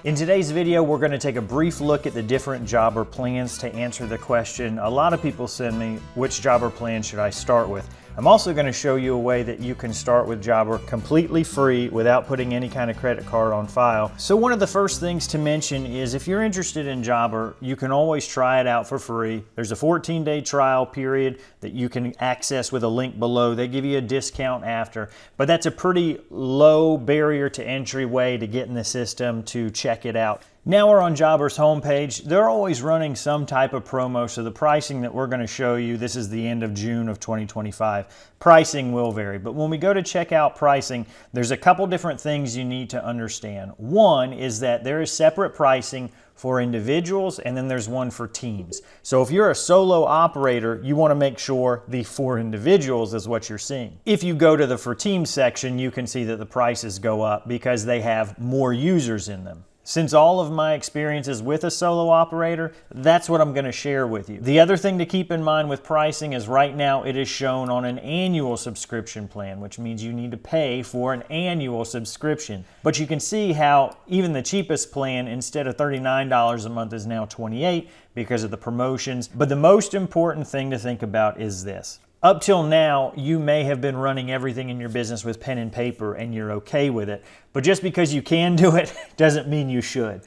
In today's video, we're going to take a brief look at the different jobber plans to answer the question a lot of people send me, which jobber plan should I start with? I'm also going to show you a way that you can start with jobber completely free without putting any kind of credit card on file. So one of the first things to mention is if you're interested in jobber, you can always try it out for free. There's a 14-day trial period that you can access with a link below. They give you a discount after, but that's a pretty low barrier to entry way to get in the system to check it out. Now we're on Jobber's homepage. They're always running some type of promo, so the pricing that we're going to show you, this is the end of June of 2025. Pricing will vary, but when we go to check out pricing, there's a couple different things you need to understand. One is that there is separate pricing for individuals, and then there's one for teams. So if you're a solo operator, you want to make sure the for individuals is what you're seeing. If you go to the for teams section, you can see that the prices go up because they have more users in them. Since all of my experiences with a solo operator, that's what I'm going to share with you. The other thing to keep in mind with pricing is right now it is shown on an annual subscription plan, which means you need to pay for an annual subscription. But you can see how even the cheapest plan, instead of $39 a month, is now $28 because of the promotions. But the most important thing to think about is this. Up till now, you may have been running everything in your business with pen and paper and you're okay with it. But just because you can do it doesn't mean you should.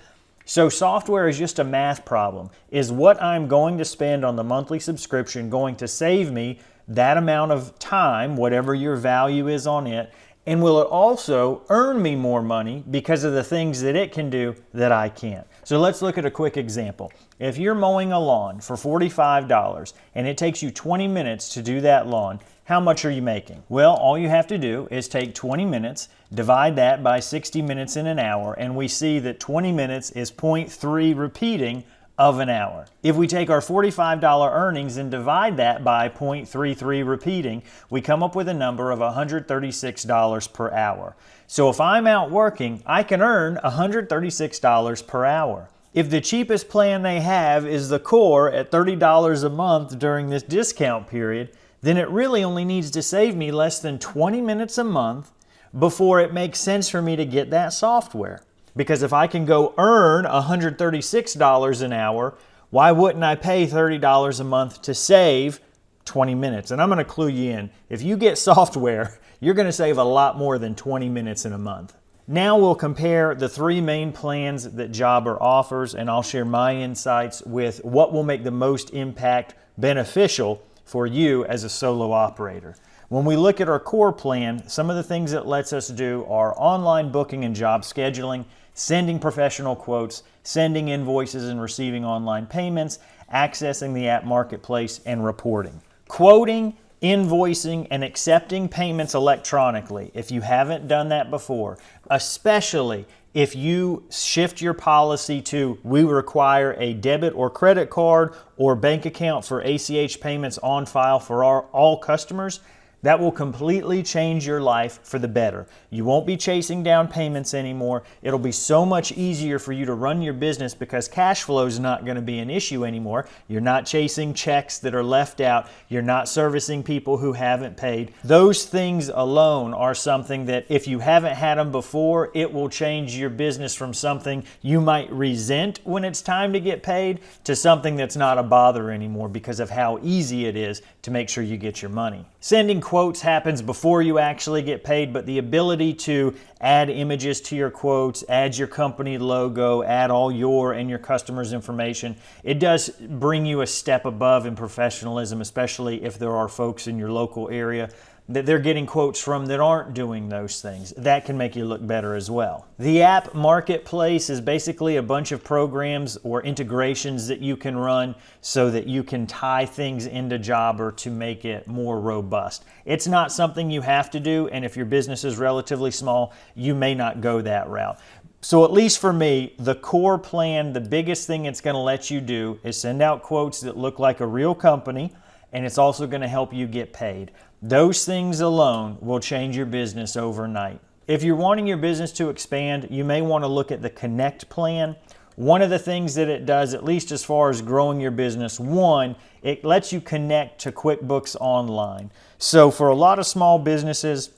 So software is just a math problem. Is what I'm going to spend on the monthly subscription going to save me that amount of time, whatever your value is on it, and will it also earn me more money because of the things that it can do that I can't? So let's look at a quick example. If you're mowing a lawn for $45 and it takes you 20 minutes to do that lawn, how much are you making? Well, all you have to do is take 20 minutes, divide that by 60 minutes in an hour, and we see that 20 minutes is 0.3 repeating of an hour. If we take our $45 earnings and divide that by 0.33 repeating, we come up with a number of $136 per hour. So if I'm out working, I can earn $136 per hour. If the cheapest plan they have is the core at $30 a month during this discount period, then it really only needs to save me less than 20 minutes a month before it makes sense for me to get that software. Because if I can go earn $136 an hour, why wouldn't I pay $30 a month to save 20 minutes? And I'm going to clue you in. If you get software, you're going to save a lot more than 20 minutes in a month. Now we'll compare the three main plans that Jobber offers, and I'll share my insights with what will make the most impact beneficial for you as a solo operator. When we look at our core plan, some of the things it lets us do are online booking and job scheduling, sending professional quotes, sending invoices and receiving online payments, accessing the app marketplace, and reporting. Quoting, invoicing, and accepting payments electronically, if you haven't done that before, especially if you shift your policy to we require a debit or credit card or bank account for ACH payments on file for all customers, that will completely change your life for the better. You won't be chasing down payments anymore. It'll be so much easier for you to run your business because cash flow is not going to be an issue anymore. You're not chasing checks that are left out. You're not servicing people who haven't paid. Those things alone are something that if you haven't had them before, it will change your business from something you might resent when it's time to get paid to something that's not a bother anymore because of how easy it is to make sure you get your money. Sending quotes happens before you actually get paid, but the ability to add images to your quotes, add your company logo, add all your and your customers' information, it does bring you a step above in professionalism, especially if there are folks in your local area that they're getting quotes from that aren't doing those things. That can make you look better as well. The app marketplace is basically a bunch of programs or integrations that you can run so that you can tie things into Jobber to make it more robust. It's not something you have to do, and if your business is relatively small, you may not go that route. So at least for me, the core plan, the biggest thing it's going to let you do is send out quotes that look like a real company, and it's also going to help you get paid. Those things alone will change your business overnight. If you're wanting your business to expand, you may want to look at the Connect plan. One of the things that it does, at least as far as growing your business, one, it lets you connect to QuickBooks Online. So for a lot of small businesses,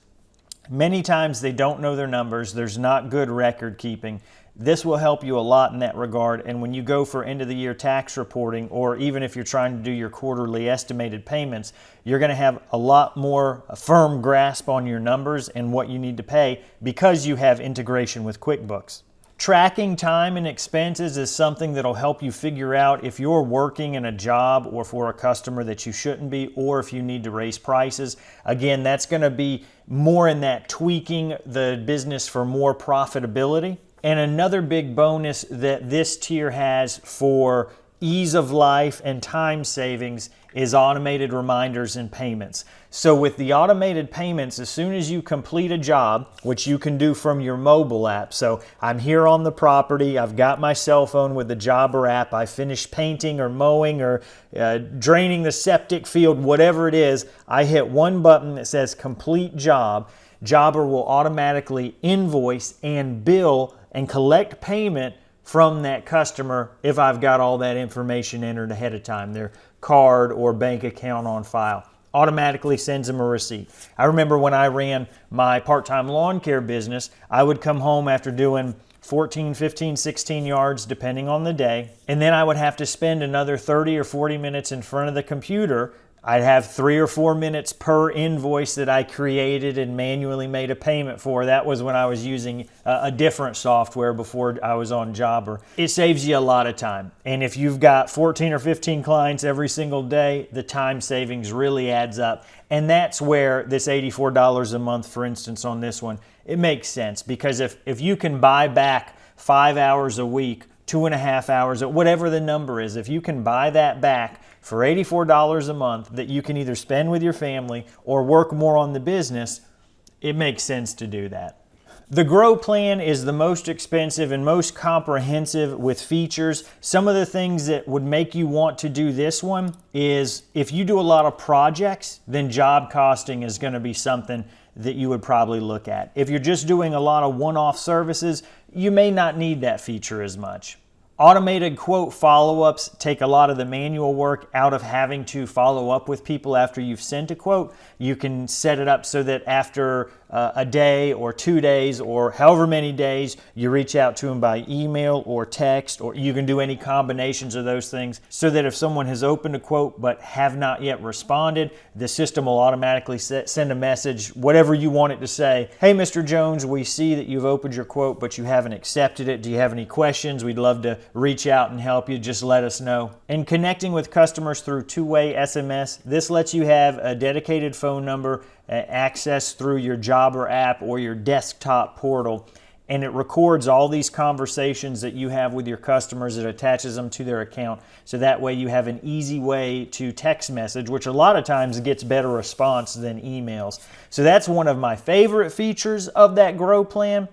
many times they don't know their numbers. There's not good record keeping. This will help you a lot in that regard. And when you go for end of the year tax reporting, or even if you're trying to do your quarterly estimated payments, you're going to have a lot more firm grasp on your numbers and what you need to pay because you have integration with QuickBooks. Tracking time and expenses is something that'll help you figure out if you're working in a job or for a customer that you shouldn't be, or if you need to raise prices. Again, that's going to be more in that tweaking the business for more profitability. And another big bonus that this tier has for ease of life and time savings is automated reminders and payments. So with the automated payments, as soon as you complete a job, which you can do from your mobile app. So I'm here on the property, I've got my cell phone with the Jobber app, I finished painting or mowing or draining the septic field, whatever it is, I hit one button that says complete job. Jobber will automatically invoice and bill and collect payment from that customer if I've got all that information entered ahead of time, their card or bank account on file. Automatically sends them a receipt. I remember when I ran my part-time lawn care business, I would come home after doing 14, 15, 16 yards depending on the day, and then I would have to spend another 30 or 40 minutes in front of the computer. I'd have 3 or 4 minutes per invoice that I created and manually made a payment for. That was when I was using a different software before I was on Jobber. It saves you a lot of time. And if you've got 14 or 15 clients every single day, the time savings really adds up. And that's where this $84 a month, for instance, on this one, it makes sense. Because if you can buy back 5 hours a week, 2.5 hours, whatever the number is, if you can buy that back for $84 a month that you can either spend with your family or work more on the business, it makes sense to do that. The Grow plan is the most expensive and most comprehensive with features. Some of the things that would make you want to do this one is if you do a lot of projects, then job costing is going to be something that you would probably look at. If you're just doing a lot of one-off services, you may not need that feature as much. Automated quote follow-ups take a lot of the manual work out of having to follow up with people after you've sent a quote. You can set it up so that after a day or 2 days or however many days, you reach out to them by email or text, or you can do any combinations of those things so that if someone has opened a quote but have not yet responded, the system will automatically send a message, whatever you want it to say. Hey, Mr. Jones, we see that you've opened your quote, but you haven't accepted it. Do you have any questions? We'd love to reach out and help you. Just let us know. And connecting with customers through two-way SMS, this lets you have a dedicated phone number, access through your Jobber app or your desktop portal, and it records all these conversations that you have with your customers. It attaches them to their account, so that way you have an easy way to text message, which a lot of times gets better response than emails. So that's one of my favorite features of that Grow plan.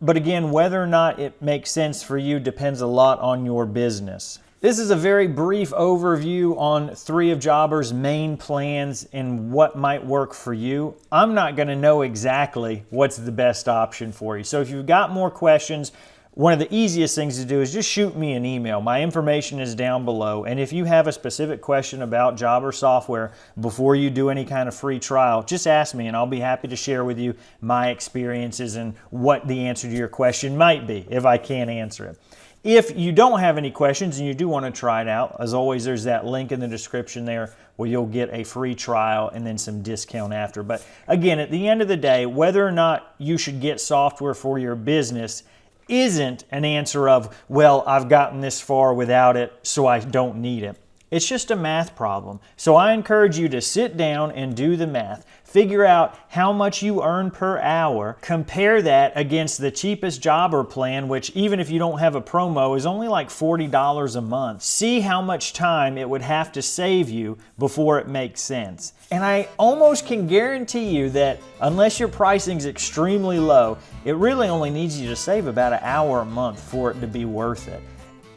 But again, whether or not it makes sense for you depends a lot on your business. This is a very brief overview on 3 of Jobber's main plans and what might work for you. I'm not going to know exactly what's the best option for you. So if you've got more questions, one of the easiest things to do is just shoot me an email. My information is down below. And if you have a specific question about Jobber software before you do any kind of free trial, just ask me and I'll be happy to share with you my experiences and what the answer to your question might be if I can't answer it. If you don't have any questions and you do want to try it out, as always, there's that link in the description there where you'll get a free trial and then some discount after. But again, at the end of the day, whether or not you should get software for your business isn't an answer of, well, I've gotten this far without it, so I don't need it. It's just a math problem. So I encourage you to sit down and do the math. Figure out how much you earn per hour. Compare that against the cheapest Jobber plan, which even if you don't have a promo is only like $40 a month. See how much time it would have to save you before it makes sense. And I almost can guarantee you that unless your pricing is extremely low, it really only needs you to save about an hour a month for it to be worth it.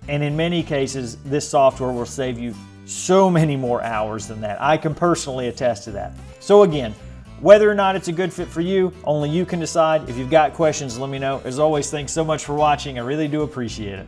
And in many cases, this software will save you so many more hours than that. I can personally attest to that. So again, whether or not it's a good fit for you, only you can decide. If you've got questions, let me know. As always, thanks so much for watching. I really do appreciate it.